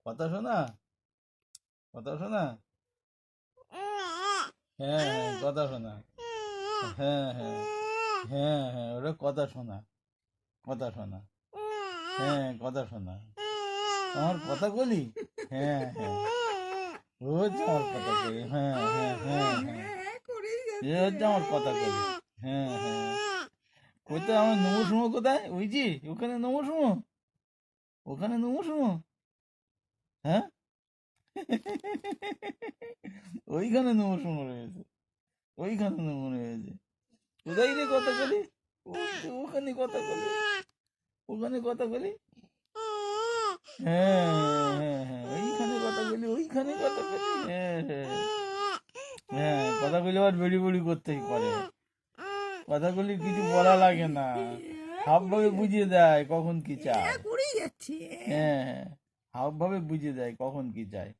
কথা শোনা, কথা শোনা। হ্যাঁ হ্যাঁ, কথা শোনা। হ্যাঁ হ্যাঁ হ্যাঁ হ্যাঁ, ওটা কথা শোনা, কথা শোনা। হ্যাঁ, কথা শোনা। আমার কথা বলি। হ্যাঁ হ্যাঁ, ও হচ্ছে আমার কথা কলি। হ্যাঁ হ্যাঁ হ্যাঁ হ্যাঁ, এ হচ্ছে আমার কথা কলি। হ্যাঁ হ্যাঁ, কোথায় আমার নমো কোথায়? ওই যে ওখানে নমো, ওখানে নমো। হ্যাঁ, ওইখানে নমো রয়েছে, ওইখানে নমো রয়েছে। কোথায় রে কথা বলি? ওই যে ওখানে কথা বলি, ওখানে কথা বলি। হ্যাঁ হ্যাঁ হ্যাঁ, ওইখানে কথা বলি, ওইখানে কথা বলি। হ্যাঁ হ্যাঁ হ্যাঁ, কথাগুলি আবার বেড়ি বেড়ি করতেই পারে। কথাগুলি কিছু বলা লাগে না, হাব ভাবে বুঝিয়ে দেয় কখন কি চায়। করেই যাচ্ছে। হ্যাঁ হ্যাঁ, হাব ভাবে বুঝিয়ে দেয় কখন কি চায়।